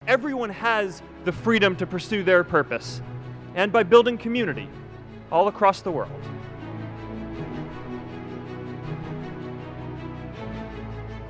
everyone has the freedom to pursue their purpose, and by building community all across the world.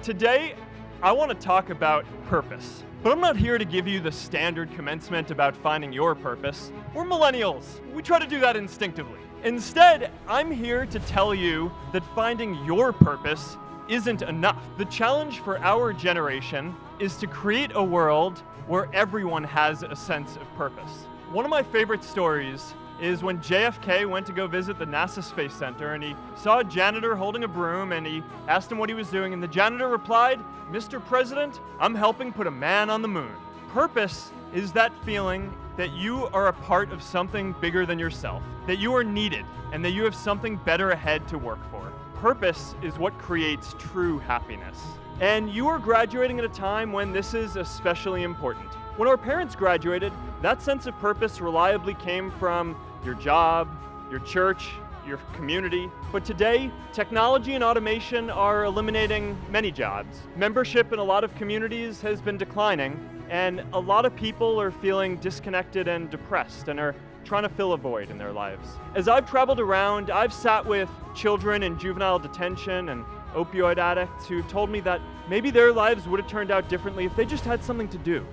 Today, I want to talk about purpose. But I'm not here to give you the standard commencement about finding your purpose. We're millennials. We try to do that instinctively. Instead, I'm here to tell you that finding your purpose isn't enough. The challenge for our generation is to create a world where everyone has a sense of purpose. One of my favorite stories is when JFK went to go visit the NASA Space Center, and he saw a janitor holding a broom, and he asked him what he was doing, and the janitor replied, "Mr. President, I'm helping put a man on the moon." Purpose is that feeling that you are a part of something bigger than yourself, that you are needed, and that you have something better ahead to work for. Purpose is what creates true happiness. And you are graduating at a time when this is especially important. When our parents graduated, that sense of purpose reliably came from your job, your church, your community. But today, technology and automation are eliminating many jobs. Membership in a lot of communities has been declining, and a lot of people are feeling disconnected and depressed and are trying to fill a void in their lives. As I've traveled around, I've sat with children in juvenile detention and opioid addicts who've told me that maybe their lives would have turned out differently if they just had something to do,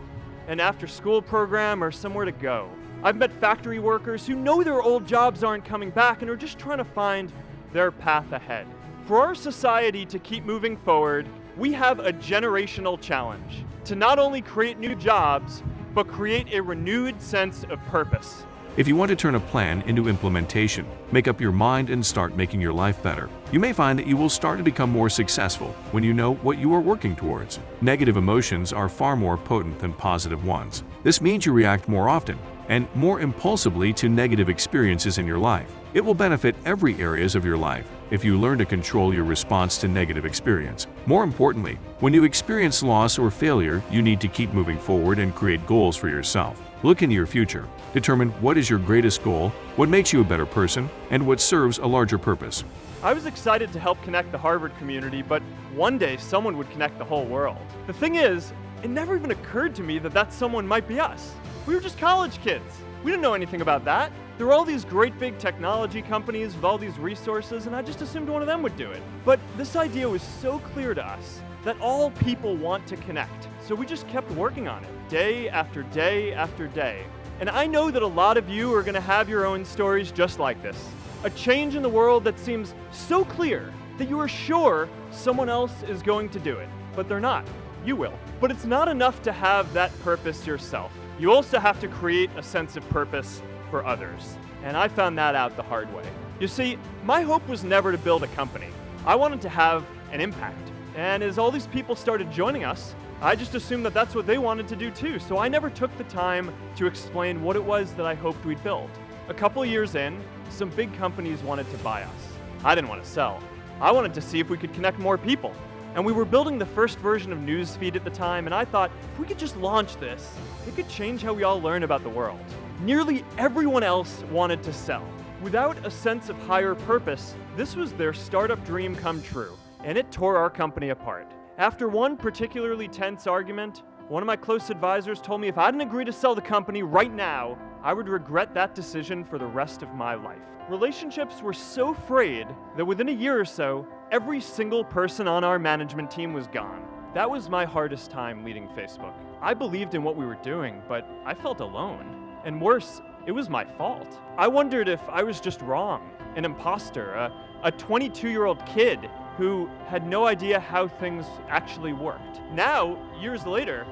an after-school program or somewhere to go. I've met factory workers who know their old jobs aren't coming back and are just trying to find their path ahead. For our society to keep moving forward, we have a generational challenge to not only create new jobs, but create a renewed sense of purpose. If you want to turn a plan into implementation, make up your mind and start making your life better, you may find that you will start to become more successful when you know what you are working towards. Negative emotions are far more potent than positive ones. This means you react more often and more impulsively to negative experiences in your life. It will benefit every areas of your life if you learn to control your response to negative experience. More importantly, when you experience loss or failure, you need to keep moving forward and create goals for yourself. Look into your future. Determine what is your greatest goal, what makes you a better person, and what serves a larger purpose. I was excited to help connect the Harvard community, but one day someone would connect the whole world. The thing is, it never even occurred to me that that someone might be us. We were just college kids. We didn't know anything about that. There were all these great big technology companies with all these resources, and I just assumed one of them would do it. But this idea was so clear to us that all people want to connect. So we just kept working on it, day after day after day. And I know that a lot of you are going to have your own stories just like this. A change in the world that seems so clear that you are sure someone else is going to do it. But they're not. You will. But it's not enough to have that purpose yourself. You also have to create a sense of purpose for others. And I found that out the hard way. You see, my hope was never to build a company. I wanted to have an impact. And as all these people started joining us, I just assumed that that's what they wanted to do too. So I never took the time to explain what it was that I hoped we'd build. A couple of years in, some big companies wanted to buy us. I didn't want to sell. I wanted to see if we could connect more people. And we were building the first version of Newsfeed at the time, and I thought, if we could just launch this, it could change how we all learn about the world. Nearly everyone else wanted to sell. Without a sense of higher purpose, this was their startup dream come true, and it tore our company apart. After one particularly tense argument, one of my close advisors told me if I didn't agree to sell the company right now, I would regret that decision for the rest of my life. Relationships were so frayed that within a year or so, every single person on our management team was gone. That was my hardest time leading Facebook. I believed in what we were doing, but I felt alone. And worse, it was my fault. I wondered if I was just wrong, an imposter, a 22-year-old kid who had no idea how things actually worked. Now, years later,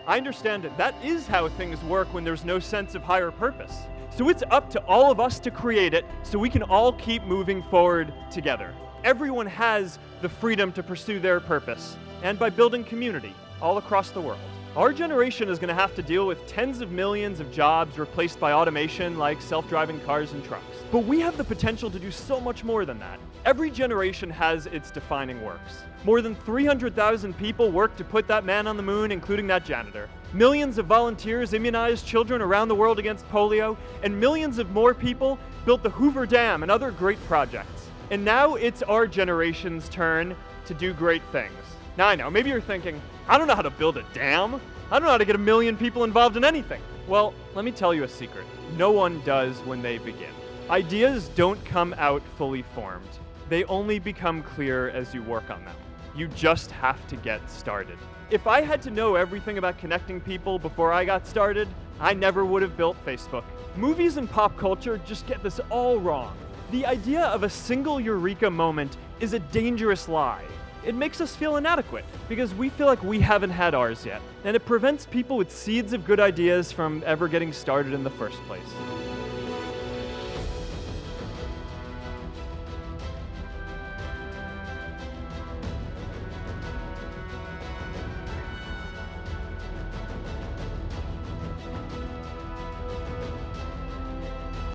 I understand that is how things work when there's no sense of higher purpose. So it's up to all of us to create it so we can all keep moving forward together. Everyone has the freedom to pursue their purpose, and by building community all across the world. Our generation is going to have to deal with tens of millions of jobs replaced by automation like self-driving cars and trucks. But we have the potential to do so much more than that. Every generation has its defining works. More than 300,000 people worked to put that man on the moon, including that janitor. Millions of volunteers immunized children around the world against polio, and millions of more people built the Hoover Dam and other great projects. And now it's our generation's turn to do great things. Now I know, maybe you're thinking, I don't know how to build a dam. I don't know how to get 1 million people involved in anything. Well, let me tell you a secret. No one does when they begin. Ideas don't come out fully formed. They only become clear as you work on them. You just have to get started. If I had to know everything about connecting people before I got started, I never would have built Facebook. Movies and pop culture just get this all wrong. The idea of a single Eureka moment is a dangerous lie. It makes us feel inadequate because we feel like we haven't had ours yet, and it prevents people with seeds of good ideas from ever getting started in the first place.